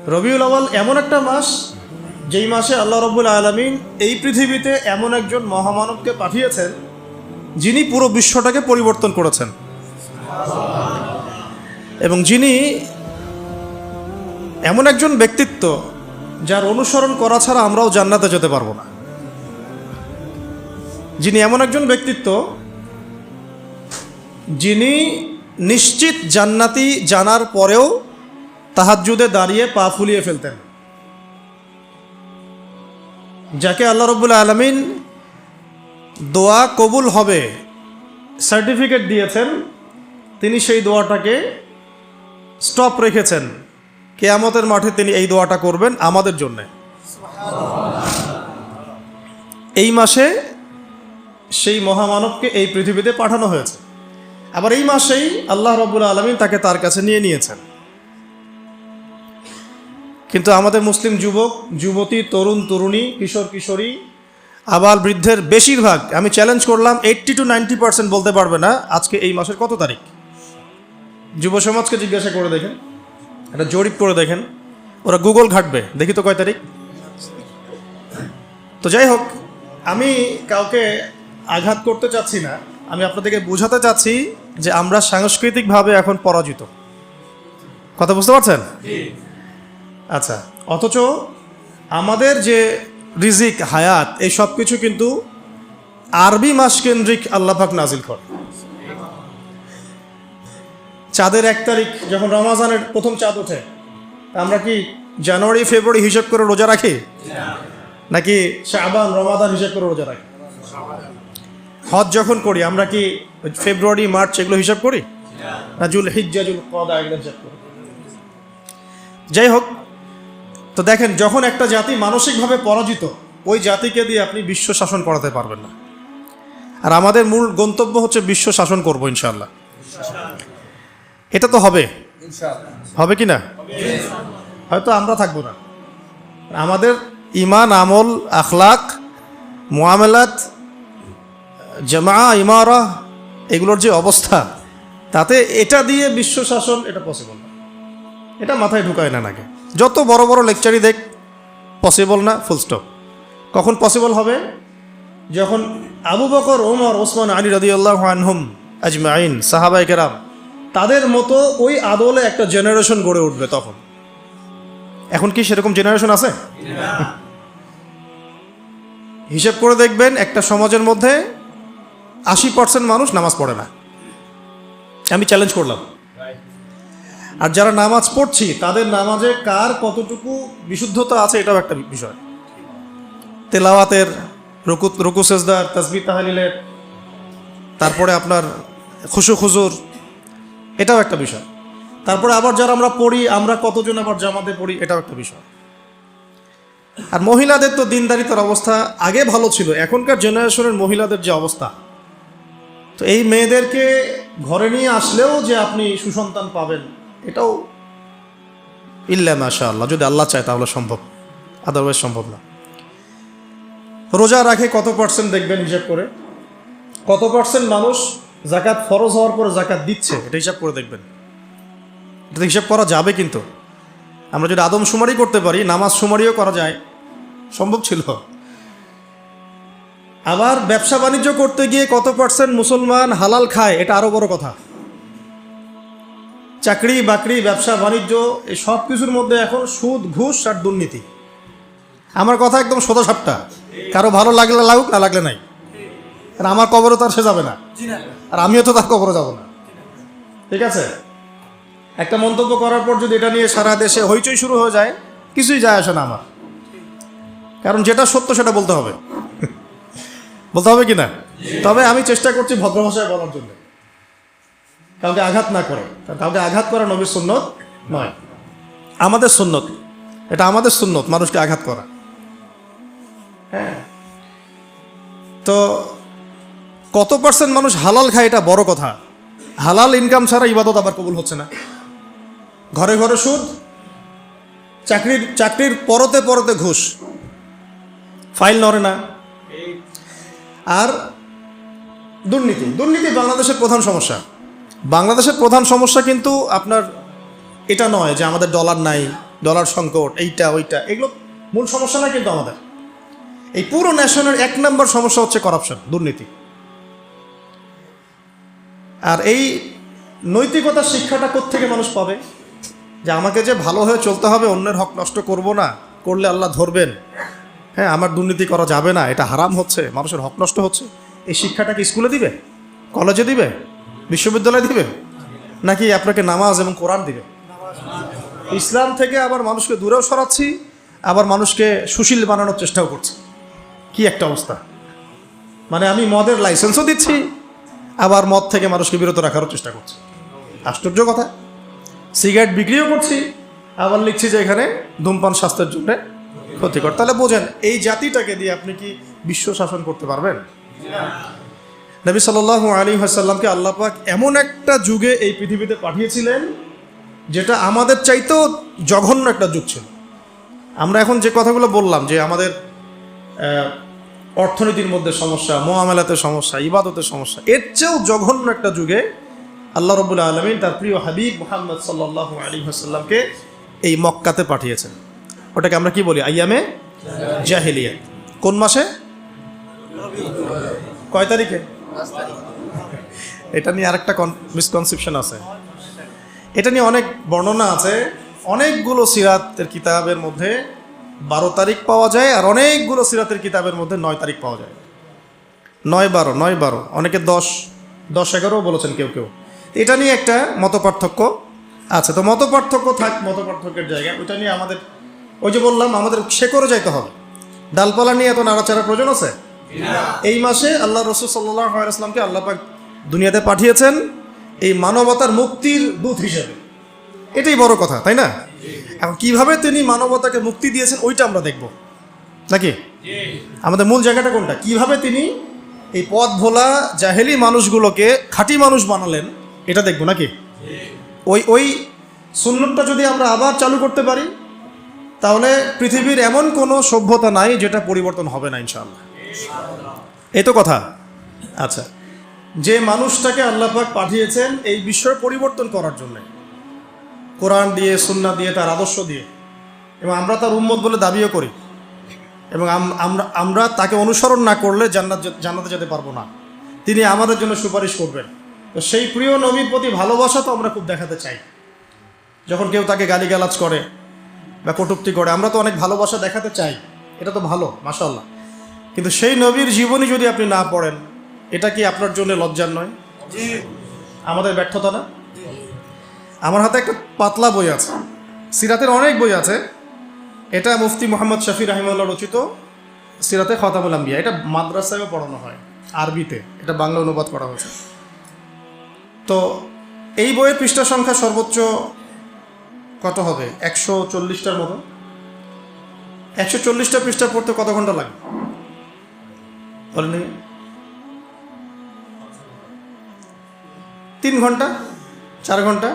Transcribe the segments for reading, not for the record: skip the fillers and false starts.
রবিউল আউয়াল এমন একটা মাস যেই মাসে আল্লাহ রাব্বুল আলামিন এই পৃথিবীতে এমন একজন মহামানবকে পাঠিয়েছেন যিনি পুরো বিশ্বটাকে পরিবর্তন করেছেন এবং যিনি এমন একজন ব্যক্তিত্ব যার অনুসরণ করা ছাড়া আমরাও জান্নাতে যেতে পারবো না। যিনি এমন একজন ব্যক্তিত্ব যিনি নিশ্চিত জান্নাতি জানার পরেও তাহাজ্জুদে দাঁড়িয়ে পা ফুলিয়ে ফেলতেন, যাকে আল্লাহ রাব্বুল আলামিন দোয়া কবুল হবে সার্টিফিকেট দিয়েছেন, তিনি সেই দোয়াটাকে স্টপ রেখেছেন। কিয়ামতের মাঠে তিনি এই দোয়াটা করবেন আমাদের জন্যে। এই মাসে সেই মহামানবকে এই পৃথিবীতে পাঠানো হয়েছে। আবার এই মাসেই আল্লাহ রাব্বুল আলামিন তাকে তার কাছে নিয়ে নিয়েছেন। কিন্তু আমাদের মুসলিম যুবক যুবতী, তরুণ তরুণী, কিশোর কিশোরী, আবার বৃদ্ধের বেশিরভাগ, আমি চ্যালেঞ্জ করলাম 80 to 90% বলতে পারবে না আজকে এই মাসের কত তারিখ। যুব সমাজকে জিজ্ঞাসা করে দেখেন, একটা জরিপ করে দেখেন, ওরা গুগল ঘাটবে, দেখি তো কয় তারিখ। তো যাই হোক, আমি কাউকে আঘাত করতে চাচ্ছি না, আমি আপনাদেরকে বোঝাতে চাচ্ছি যে আমরা সাংস্কৃতিকভাবে এখন পরাজিত। কথা বুঝতে পারছেন? আচ্ছা, অথচ আমাদের যে রিজিক, হায়াত, এই সব কিছু কিন্তু আরবি মাস কেন্দ্রিক আল্লাহ পাক নাজিল করে। চাঁদের 1 তারিখ যখন রমাজানের প্রথম চাঁদ ওঠে, আমরা কি জানুয়ারি ফেব্রুয়ারি হিসাব করে রোজা রাখি, নাকি শাবান রমাদান হিসাব করে রোজা রাখি? হজ যখন করি আমরা কি ফেব্রুয়ারি মার্চ এগুলো হিসাব করি, না জুল হিজ্জা জুল কদা এগুলো হিসাব করি? যাই হোক, তো দেখেন, যখন একটা জাতি মানসিকভাবে পরাজিত, ওই জাতিকে দিয়ে আপনি বিশ্ব শাসন করাতে পারবেন না। আর আমাদের মূল গন্তব্য হচ্ছে বিশ্ব শাসন করবো ইনশাআল্লাহ। এটা তো হবে, হবে কি না? হয়তো আমরা থাকবো না। আমাদের ইমান, আমল, আখলাক, মুআমালাত, জামা, ইমারা, এগুলোর যে অবস্থা, তাতে এটা দিয়ে বিশ্ব শাসন এটা পসিবল না। এটা মাথায় ঢুকায় না নাকি? যত বড় বড় লেকচারই দেখ, পসিবল না, ফুল স্টপ। কখন পসিবল হবে? যখন আবু বকর, ওমর, ওসমান, আলী রাদিয়াল্লাহু আনহুম আজমাইন, সাহাবায়ে কেরাম, তাদের মতো ওই আদলে একটা জেনারেশন গড়ে উঠবে তখন। এখন কি সেরকম জেনারেশন আছে? হিসেব করে দেখবেন, একটা সমাজের মধ্যে 80% মানুষ নামাজ পড়ে না। আমি চ্যালেঞ্জ করলাম। আর যারা নামাজ পড়ছি তাদের নামাজে কার কতটুকু বিশুদ্ধতা আছে এটাও একটা বিষয়। তেলাওয়াতের, রুকু সেজদার, তাসবিহ তাহলিলের, তারপরে আপনার খুশু খুজুর, এটাও একটা বিষয়। তারপরে আবার যারা আমরা পড়ি, আমরা কতজন আবার জামাতে পড়ি, এটাও একটা বিষয়। আর মহিলাদের তো দিনদারিতার অবস্থা আগে ভালো ছিল, এখনকার জেনারেশনের মহিলাদের যে অবস্থা, তো এই মেয়েদেরকে ঘরে নিয়ে আসলেও যে আপনি সুসন্তান পাবেন, এটাও ইল্লা মাশাআল্লাহ, যদি আল্লাহ চায় তাহলে সম্ভব, আদারওয়াইজ সম্ভব না। রোজা রাখে কত পার্সেন্ট দেখবেন হিসাব করে, কত পার্সেন্ট মানুষ জাকাত ফরজ হওয়ার পরে জাকাত দিচ্ছে, এটা হিসাব করে দেখবেন। এটা হিসাব করা যাবে, কিন্তু আমরা যদি আদমশুমারি করতে পারি, নামাজ শুমারিও করা যায়, সম্ভব ছিল। আবার ব্যবসা বাণিজ্য করতে গিয়ে কত পার্সেন্ট মুসলমান হালাল খায়, এটা আরো বড় কথা। চাকরি বাকরি, ব্যবসা বাণিজ্য, এই সব কিছুর মধ্যে এখন সুদ, ঘুষ আর দুর্নীতি। আমার কথা একদম সোজা সাপটা, কারো ভালো লাগলে লাগুক, না লাগলে নাই। আর আমার কবরও তার সে যাবে না, আর আমিও তো তার কবরও যাব না। ঠিক আছে? একটা মন্তব্য করার পর যদি এটা নিয়ে সারা দেশে হইচই শুরু হয়ে যায়, কিছুই যায় আসে না আমার। কারণ যেটা সত্য সেটা বলতে হবে, বলতে হবে কি না? তবে আমি চেষ্টা করছি ভদ্র ভাষায় বলার জন্য, কাউকে আঘাত না করে। কাউকে আঘাত করা নবীর সুন্নত নয়, আমাদের সুন্নত। এটা আমাদের সুন্নত, মানুষকে আঘাত করা। হ্যাঁ, তো কত পার্সেন্ট মানুষ হালাল খায় এটা বড় কথা। হালাল ইনকাম ছাড়া ইবাদত আবার কবুল হচ্ছে না। ঘরে ঘরে সুদ, চাকরির পরতে পরতে ঘুষ, ফাইল নড়ে না। আর দুর্নীতি বাংলাদেশের প্রধান সমস্যা। বাংলাদেশের প্রধান সমস্যা কিন্তু আপনার এটা নয় যে আমাদের ডলার নাই, ডলার সংকট, এইটা ওইটা, এগুলো মূল সমস্যা না কিন্তু আমাদের। এই পুরো ন্যাশনের 1 নম্বর সমস্যা হচ্ছে করাপশন, দুর্নীতি। আর এই নৈতিকতার শিক্ষাটা কোত্থেকে মানুষ পাবে? যে আমাকে যে ভালো হয়ে চলতে হবে, অন্যের হক নষ্ট করব না, করলে আল্লাহ ধরবেন, হ্যাঁ আমার দুর্নীতি করা যাবে না, এটা হারাম হচ্ছে, মানুষের হক নষ্ট হচ্ছে। এই শিক্ষাটাকে স্কুলে দিবে, কলেজে দিবে, বিশ্ববিদ্যালয়ে দিবে, নাকি আপনাকে নামাজ এবং কোরআন দিবে? ইসলাম থেকে আবার মানুষকে দূরেও সরাচ্ছি, আবার মানুষকে সুশীল বানানোর চেষ্টাও করছি। কি একটা অবস্থা! মানে আমি মদের লাইসেন্সও দিচ্ছি, আবার মদ থেকে মানুষকে বিরত রাখারও চেষ্টা করছি। আশ্চর্য কথা। সিগারেট বিক্রিও করছি, আবার লিখছি যে এখানে ধূমপান স্বাস্থ্যের জন্য ক্ষতিকর। তাহলে বোঝেন, এই জাতিটাকে দিয়ে আপনি কি বিশ্ব শাসন করতে পারবেন? নবী সাল্লাল্লাহু আলাইহি ওয়াসাল্লামকে আল্লাহ পাক এমন একটা যুগে এই পৃথিবীতে পাঠিয়েছিলেন যেটা আমাদের চাইতেও জঘন্য একটা যুগ ছিল। আমরা এখন যে কথাগুলো বললাম যে আমাদের অর্থনীতির মধ্যে সমস্যা, মুআমালাতে সমস্যা, ইবাদতের সমস্যা, এর চেয়েও জঘন্য একটা যুগে আল্লাহ রাব্বুল আলামিন তার প্রিয় হাবিব মুহাম্মদ সাল্লাল্লাহু আলাইহি ওয়াসাল্লামকে এই মক্কাতে পাঠিয়েছেন। ওটাকে আমরা কি বলি? আইয়ামে জাহিলিয়া। কোন মাসে? কয় তারিখে? এটা নিয়ে আরেকটা মিসকনসেপশন আছে, এটা নিয়ে অনেক বর্ণনা আছে। অনেকগুলো সিরাতের কিতাবের মধ্যে 12 তারিখ পাওয়া যায়, আর অনেকগুলো সিরাতের কিতাবের মধ্যে 9 তারিখ পাওয়া যায়। 9-12, অনেকে 10-11 বলেছেন কেউ কেউ। এটা নিয়ে একটা মত পার্থক্য আছে। তো মত পার্থক্য থাক, মত পার্থক্যের জায়গায় ওইটা নিয়ে আমাদের, ওই যে বললাম, আমাদের শেকড়ে যাইতে হবে। ডালপালা নিয়ে এত নাড়াচাড়ার প্রয়োজন আছে? এই মাসে আল্লাহ রাসূল সাল্লাল্লাহু আলাইহি ওয়াসাল্লামকে আল্লাহ পাক দুনিয়াতে পাঠিয়েছেন এই মানবতার মুক্তির দূত হিসেবে। এটাই বড় কথা, তাই না? এখন কিভাবে তিনি মানবতাকে মুক্তি দিয়েছেন ওইটা আমরা দেখব, নাকি? আমাদের মূল জায়গাটা কোনটা? কিভাবে তিনি এই পথ ভোলা জাহেলি মানুষগুলোকে খাঁটি মানুষ বানালেন, এটা দেখব, নাকি? ওই সুন্নতটা যদি আমরা আবার চালু করতে পারি, তাহলে পৃথিবীর এমন কোনো সভ্যতা নাই যেটা পরিবর্তন হবে না ইনশাআল্লাহ। এই তো কথা। আচ্ছা, যে মানুষটাকে আল্লাহ পাক পাঠিয়েছেন এই বিষয় পরিবর্তন করার জন্য, কোরআন দিয়ে, সুন্নাহ দিয়ে, তার আদর্শ দিয়ে, এবং আমরা তার উম্মত বলে দাবিও করি, এবং আমরা তাকে অনুসরণ না করলে জান্নাতে যেতে পারবো না। তিনি আমাদের জন্য সুপারিশ করবেন। তো সেই প্রিয় নবীর প্রতি ভালোবাসা তো আমরা খুব দেখাতে চাই। যখন কেউ তাকে গালিগালাজ করে বা কটূক্তি করে, আমরা তো অনেক ভালোবাসা দেখাতে চাই, এটা তো ভালো, মাশাআল্লাহ। কিন্তু সেই নবীর জীবনী যদি আপনি না পড়েন, এটা কি আপনার জন্য লজ্জার নয়? আমাদের ব্যর্থতা না? আমার হাতে একটা পাতলা বই আছে, সিরাতের অনেক বই আছে। এটা মুফতি মোহাম্মদ শফি রাহিমাহুল্লাহ রচিত সিরাতে খতামুল আম্বিয়া। এটা মাদ্রাসায়ও পড়ানো হয় আরবিতে, এটা বাংলা অনুবাদ করা হয়েছে। তো এই বইয়ের পৃষ্ঠা সংখ্যা সর্বোচ্চ কত হবে? 140টার মতো। 140টা পৃষ্ঠা পড়তে কত ঘন্টা লাগে বলেন? 3 ঘন্টা, 4 ঘন্টা,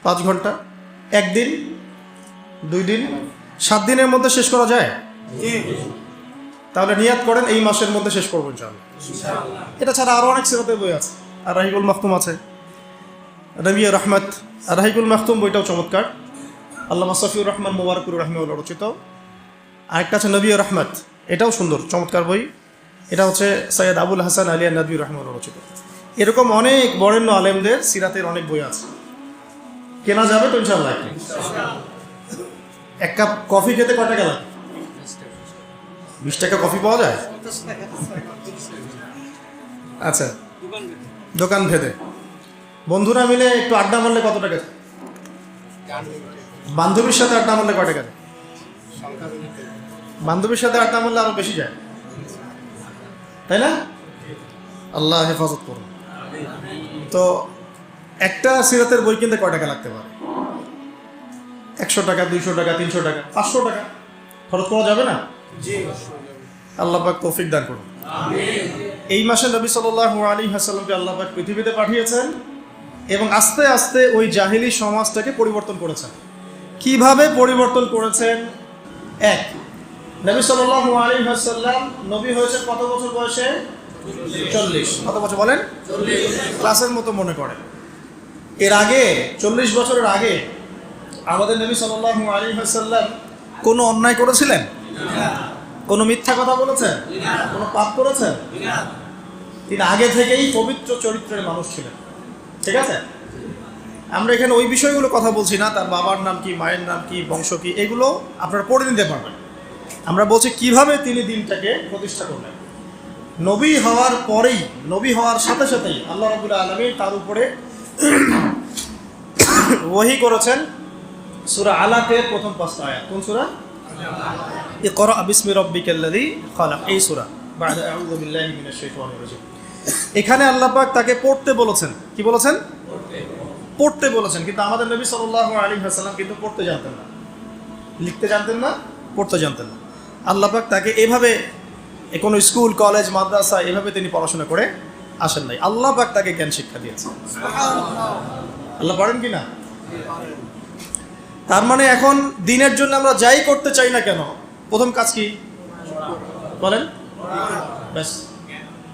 5 ঘন্টা, 1 দিন, 2 দিন, 7 দিনের মধ্যে শেষ করা যায়? তাহলে নিয়াত করেন এই মাসের মধ্যে শেষ করবো ইনশাআল্লাহ। এটা ছাড়া আরও অনেক সিরাতের বই আছে। আর রাহিকুল মাখতুম আছে, নবী রহমত। আর রাহিকুল মাখতুম বইটাও চমৎকার, আল্লামা সফিউর রহমান মুবারকুর রাহিমাহুল্লাহ রচিত। আরেকটা আছে নবী রহমত, এটাও সুন্দর চমৎকার বই। এটা হচ্ছে সৈয়দ আবুল হাসান আলী নদভী রাহিমাহুল্লাহ রচিত। এরকম অনেক বরেণ্য আলেমদের সিরাতের অনেক বই আছে, কেনা যাবে তো ইনশাআল্লাহ। 1 কাপ কফি খেতে কয় টাকা লাগে? 20 টাকা কফি পাওয়া যায়? আচ্ছা, দোকান ভেদে। বন্ধুরা মিলে একটু আড্ডা মারলে কত টাকা? বান্ধবীর সাথে আড্ডা মারলে কয় টাকা? বান্ধবীর সাথে আড্ডা মারলে আরো বেশি যায়, তাই না? আল্লাহ হেফাজত করুন। তো একটা সিরাতের বই কিনতে কয় টাকা লাগতে পারে? 100 টাকা, 200 টাকা, 300 টাকা, 500 টাকা খরচ করা যাবে না? আল্লাহ পাক তৌফিক দান করুন। এই মাসে নবী সাল্লাল্লাহু আলাইহি ওয়াসাল্লামকে আল্লাহ পাক পৃথিবীতে পাঠিয়েছেন এবং আস্তে আস্তে ওই জাহিলি সমাজটাকে পরিবর্তন করেছেন। কিভাবে পরিবর্তন করেছেন? 1, নবী সাল্লাল্লাহু আলাইহি ওয়াসাল্লাম নবী হয়েছেন কত বছর বয়সে? 40। কত বছর বলেন? 40। ক্লাসের মতো মনে করেন। এর আগে 40 বছরের আগে আমাদের নবী সাল্লাল্লাহু আলাইহি ওয়াসাল্লাম কোনো অন্যায় করেছিলেন? কোনো মিথ্যা কথা বলেছেন? কোনো পাপ করেছেন? তিনি আগে থেকেই পবিত্র চরিত্রের মানুষ ছিলেন। ঠিক আছে, আমরা এখানে ওই বিষয়গুলো কথা বলছি না, তার বাবার নাম কি, মায়ের নাম কি, বংশ কি, এগুলো আপনারা পড়ে নিতে পারবেন। আমরা বলছি কিভাবে তিনি দিনটাকে প্রতিষ্ঠা করলেন। নবী হওয়ার পরেই, নবী হওয়ার সাথে সাথেই আল্লাহ রাব্বুল আলামিন তার উপরে ওহী করেছেন সূরা আলাকের প্রথম 5টা আয়াত। কোন সূরা? ইকরা বিসমি রাব্বিকাল্লাযী খালাক, এই সূরা। বা'দা আউযু বিল্লাহি মিনাশ শাইতানির রাজীম। এখানে আল্লাহ পাক তাকে পড়তে বলেছেন। কি বলেছেন? পড়তে বলেছেন। কিন্তু আমাদের নবী সাল্লাল্লাহু আলাইহি ওয়াসাল্লাম কিন্তু পড়তে জানতেন না, লিখতে জানতেন না, পড়তে জানতেন না। আল্লাহ পাক তাকে এভাবে কোনো স্কুল, কলেজ, মাদ্রাসা এভাবে তিনি পড়াশোনা করে আসেন নাই। আল্লাহ পাক তাকে জ্ঞান শিক্ষা দিয়েছেন। আল্লাহ পারেন কি না? তার মানে এখন দিনের জন্য আমরা যাই করতে চাই না কেন, প্রথম কাজ কি বলেন? ব্যাস,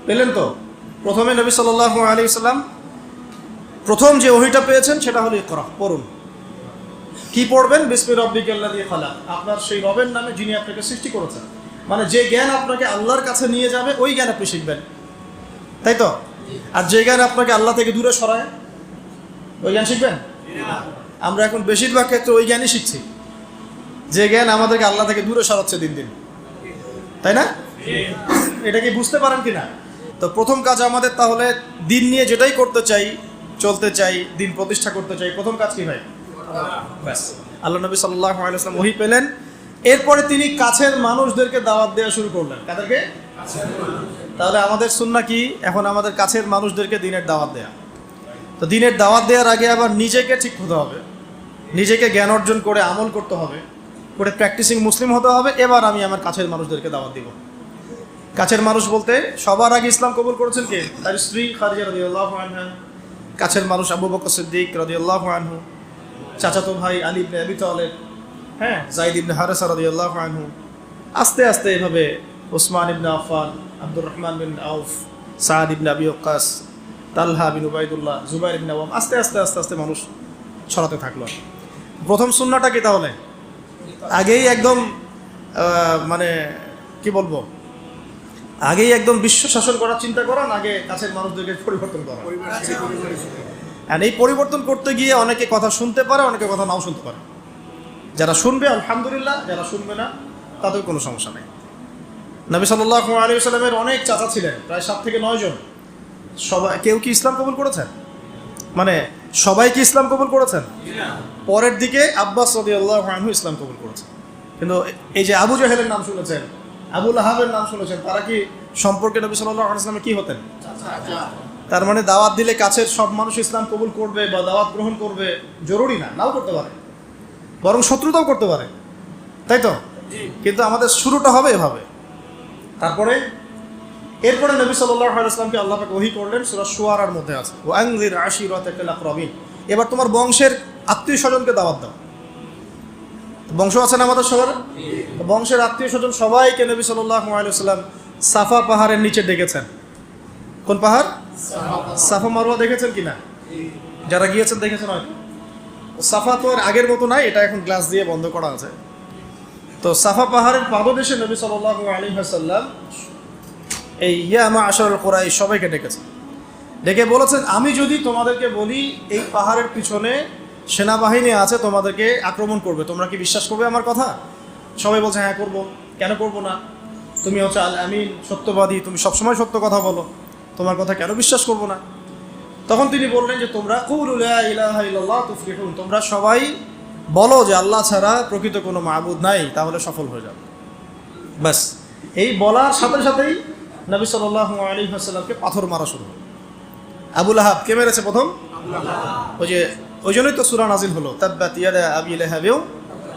পেলেন তো? প্রথমে নবী সাল্লাল্লাহু আলাইহি ওয়াসাল্লাম প্রথম যে ওহীটা পেয়েছেন সেটা হলো ইকরা, পড়ুন। কি পড়বেন? বিসমি রাব্বিকাল্লাযী খালাক, আপনার সেই রবের নামে যিনি আপনাকে সৃষ্টি করেছেন। মানে যে জ্ঞান আপনাকে আল্লাহর কাছে নিয়ে যাবে ওই জ্ঞান আপনি শিখবেন, তাই তো? আর যে জ্ঞান আপনাকে আল্লাহ থেকে দূরে সরায় ওই জ্ঞান শিখবেন? আমরা এখন বেশিরভাগ ক্ষেত্রে ওই জ্ঞানই শিখছি যে জ্ঞান আমাদেরকে আল্লাহ থেকে দূরে সরাচ্ছে দিন দিন, তাই না? এটা কি বুঝতে পারেন কি না? তো প্রথম কাজ আমাদের, তাহলে দিন নিয়ে যেটাই করতে চাই, চলতে চাই, দিন প্রতিষ্ঠা করতে চাই, প্রথম কাজ কি ভাই? ব্যাস, আল্লাহ নবী সাল্লাল্লাহু আলাইহি ওয়াসাল্লাম ওহী পেলেন। এরপরে তিনি কাছের মানুষদেরকে দাওয়াত দেওয়া শুরু করলেন। কাদেরকে? তাহলে আমাদের সুন্নাহ কি? এখন আমাদের কাছের মানুষদেরকে দিনের দাওয়াত দেয়া। তো দিনের দাওয়াত দেওয়ার আগে আবার নিজেকে ঠিক হতে হবে, নিজেকে জ্ঞান অর্জন করে আমল করতে হবে, করে প্র্যাকটিসিং মুসলিম হতে হবে। এবার আমি আমার কাছের মানুষদেরকে দাওয়াত দিব। কাছের মানুষ বলতে সবার আগে ইসলাম কবুল করেছেন কে? তার স্ত্রী খাদিজা রাদিয়াল্লাহু আনহা, কাছের মানুষ আবু বকর সিদ্দিক রাদিয়াল্লাহু আনহু, চাচাতো ভাই আলী ইবনে আবি তালেব, হ্যাঁ, যায়েদ ইবনে হারেসা রাদিয়াল্লাহু আনহু, আস্তে আস্তে এভাবে ওসমান ইবনে আফফান, আব্দুর রহমান বিন আউফ, সাদ ইবনে আবি ওয়াক্কাস, তালহা বিন উবাইদুল্লাহ, জুবাইর ইবনে আওয়াম, আস্তে আস্তে আস্তে আস্তে মানুষ ছড়াতে থাকলো। প্রথম সুন্নাহটা কি তাহলে? আগেই একদম মানে কি বলবো, আগেই একদম বিশ্ব শাসন করার চিন্তা করান, আগে কাছের মানুষদেরকে পরিবর্তন করা। আর এই পরিবর্তন করতে গিয়ে অনেকে কথা শুনতে পারে, অনেকে কথা নাও শুনতে পারে। যারা শুনবে আলহামদুলিল্লাহ, যারা শুনবে না তাদের কোনো সমস্যা নেই। নবী সাল্লাল্লাহু আলাইহি ওয়াসাল্লামের অনেক চাচা ছিলেন, প্রায় 7 থেকে 9 জন। সবাই, কেউ কি ইসলাম কবুল করেছেন? মানে সবাই কি ইসলাম কবুল করেছেন? পরের দিকে আব্বাস রাদিয়াল্লাহু আনহু ইসলাম কবুল করেছেন। কিন্তু এই যে আবু জাহেলের নাম শুনেছেন, আবু লাহাবের নাম শুনেছেন, তারা কি সম্পর্কে নবী সাল্লাল্লাহু আলাইহি ওয়াসাল্লাম কি হতেন? তার মানে দাওয়াত দিলে কাছের সব মানুষ ইসলাম কবুল করবে বা দাওয়াত গ্রহণ করবে জরুরি না, নাও করতে পারে, বরং শত্রুতাও করতে পারে, তাই তো? কিন্তু আমাদের শুরুটা হবে এভাবে। এরপরে নবী সাল্লাল্লাহু আলাইহি ওয়াসাল্লামকে আল্লাহ পাক ওহী করলেন, সূরা শুআরার মধ্যে আছে, ওয়া আনজির আশিরাতাকাল আকরাবিন। এবার তোমার বংশের আত্মীয় স্বজনকে দাওয়াত দাও। বংশ আছে না আমাদের সবার? বংশের আত্মীয় স্বজন সবাইকে নবী সাল্লাল্লাহু আলাইহি ওয়াসাল্লাম সাফা পাহাড়ের নিচে ডেকেছেন। কোন পাহাড়? সাফা মারওয়া দেখেছেন কিনা? যারা গিয়েছেন দেখেছেন হয়তো। সাফা তো আর আগের মতো নাই, এটা এখন গ্লাস দিয়ে বন্ধ করা আছে। তো সাফা পাহাড়ের পাদদেশে নবী সাল্লাল্লাহু আলাইহি ওয়াসাল্লাম এই ইয়া মা'আশারাল কুরাইশ সবাইকে ডেকেছেন। ডেকে বলেছেন, আমি যদি তোমাদেরকে বলি এই পাহাড়ের পিছনে সেনাবাহিনী আছে, তোমাদেরকে আক্রমণ করবে, তোমরা কি বিশ্বাস করবে আমার কথা? সবাই বলছে হ্যাঁ করবো, কেন করবো না? তুমি হচ্ছে আল আমিন, সত্যবাদী, তুমি সবসময় সত্য কথা বলো, তোমার কথা কেন বিশ্বাস করবো না? তখন তিনি বললেন যে তোমরা কুলু লা ইলাহা ইল্লাল্লাহ তুফলিহুন, তোমরা সবাই বলো যে আল্লাহ ছাড়া প্রকৃত কোনো মাবুদ নাই, তাহলে সফল হয়ে যাবে। ব্যাস, এই বলার সাথে সাথেই নবী সাল্লাল্লাহু আলাইহি ওয়াসাল্লামকে পাথর মারা শুরু হলো। আবু লাহাব কে মেরেছে প্রথম? ওই জন্যই তো সূরা নাজিল হলো, তাব্বাত ইয়াদা আবি লাহাবিন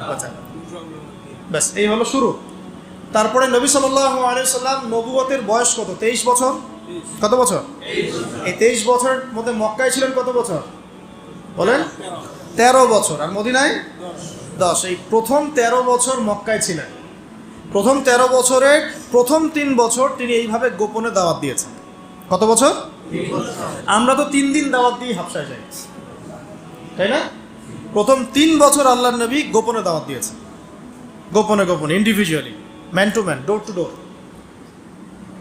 ওয়া তাব। ব্যাস, এই হলো শুরু। তারপরে নবী সাল্লাল্লাহু আলাইহি ওয়াসাল্লাম নবুয়তের বয়স কত? 23 বছর। কত বছর? এই 23 বছরের মধ্যে মক্কায় ছিলেন কত বছর বলেন? 13 বছর। আর মদিনায় 10। এই প্রথম 13 বছর মক্কায় ছিলেন। প্রথম 13 বছরের প্রথম 3 বছর তিনি এইভাবে গোপনে দাওয়াত দিয়েছেন। কত বছর? আমরা তো 3 দিন দাওয়াত দিয়ে হাবশায় যাই, তাই না? প্রথম 3 বছর আল্লাহর নবী গোপনে দাওয়াত দিয়েছে, গোপনে গোপনে, individually, man to man, door to door.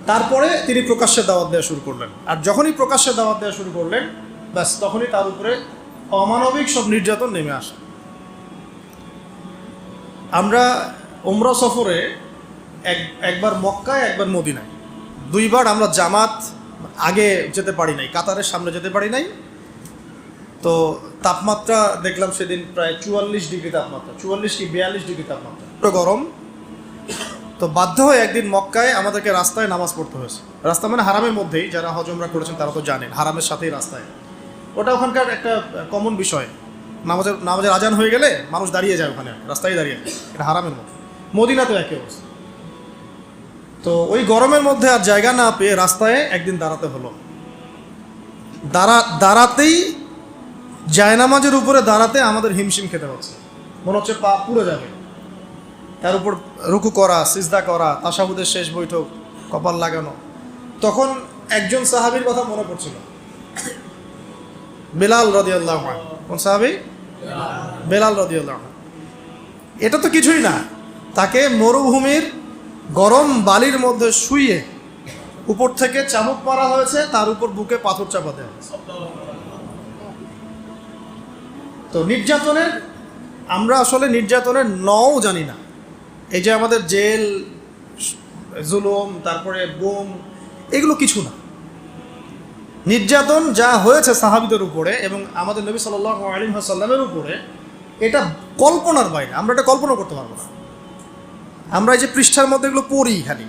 তারপরে তিনি প্রকাশ্যে দাওয়াত দেওয়া শুরু করলেন। আর যখনই প্রকাশ্যে দাওয়াত দেওয়া শুরু করলেন, ব্যাস তখনই তার উপরে অমানবিক সব নির্যাতন নেমে আসে। আমরা উমরা সফরে একবার মক্কায়, একবার মদিনায়, 2 বার আমরা জামাত আগে যেতে পারি নাই, কাতারের সামনে যেতে পারি নাই। তো তাপমাত্রা দেখলাম সেদিন প্রায় 44 ডিগ্রি তাপমাত্রা, 44 কি 42 ডিগ্রি তাপমাত্রা, তো গরম। তো বাধ্য হয়ে একদিন মক্কায় আমাদেরকে রাস্তায় নামাজ পড়তে হয়েছে। রাস্তা মানে হারামের মধ্যেই, যারা হজ উমরা করেছেন তারা তো জানেন, হারামের সাথেই রাস্তায়। ওটা ওখানকার একটা কমন বিষয়, নামাজের আজান হয়ে গেলে মানুষ দাঁড়িয়ে যায় ওখানে, রাস্তায় দাঁড়িয়ে যায়, এটা হারামের মধ্যে। মদিনাতেও একই অবস্থা। তো ওই গরমের মধ্যে আর জায়গা না পেয়ে রাস্তায় একদিন দাঁড়াতে হলো। দাঁড়াতেই, জায়নামাজের উপরে দাঁড়াতে আমাদের হিমশিম খেতে হচ্ছে, মনে হচ্ছে পা পুড়ে যাবে। তার উপর রুকু করা, সিজদা করা, তাশাহুদের শেষ বৈঠক, কপাল লাগানো। তখন একজন সাহাবীর কথা মনে পড়ছিল, বেলাল রাদিয়াল্লাহু আনহু। কোন সাহাবী? বেলাল রাদিয়াল্লাহু আনহু। এটা তো কিছুই না, তাকে মরুভূমির গরম বালির মধ্যে শুইয়ে উপর থেকে চাবুক মারা হয়েছে, তার উপর বুকে পাথর চাপা দেওয়া হয়েছে। তো নির্যাতনের, আমরা আসলে নির্যাতনের নও জানি না। এই যে আমাদের জেল, জুলুম, তারপরে গুম, এগুলো কিছু না। নির্যাতন যা হয়েছে সাহাবীদের উপরে এবং আমাদের নবী সাল্লাল্লাহু আলাইহি ওয়াসাল্লামের উপরে, এটা কল্পনার বাইরে, আমরা এটা কল্পনা করতে পারবো না। আমরা এই যে পৃষ্ঠার মধ্যে এগুলো পড়ি, খালি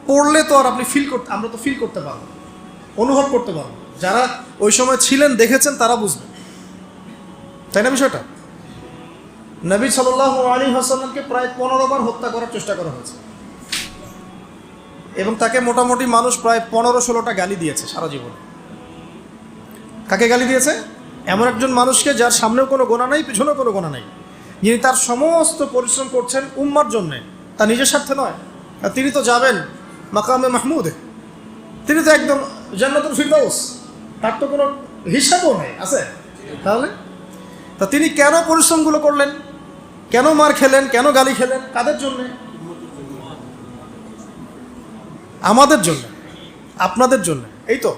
পড়লে তো আর আপনি আমরা তো ফিল করতে পারবো, অনুভব করতে পারবো। যারা ওই সময় ছিলেন, দেখেছেন, তারা বুঝবেন, তাই না বিষয়টা? নবী সাল্লাল্লাহু আলাইহি ওয়াসাল্লামকে প্রায় 15 বার হত্যা করার চেষ্টা করা হয়েছে এবং তাকে মোটামুটি মানুষ প্রায় 15-16টা গালি দিয়েছে সারা জীবনে। কাকে গালি দিয়েছে? এমন একজন মানুষকে যার সামনেও কোনো গোনা নাই, পিছনেও কোনো গোনা নাই, যিনি তার সমস্ত পরিশ্রম করছেন উম্মার জন্যে, তার নিজের স্বার্থে নয়। আর তিনি তো যাবেন মাকামে মাহমুদে, তিনি তো একদম জান্নাতুল ফিরদাউস, তার তো কোনো হিসাবও নেই, আছে? তাহলে তা তিনি কেন পরিশ্রমগুলো করলেন, কেন মার খেলেন, কেন গালি খেলেন? কাদের জন্যে? আমাদের জন্য, আপনাদের জন্য, এই তো।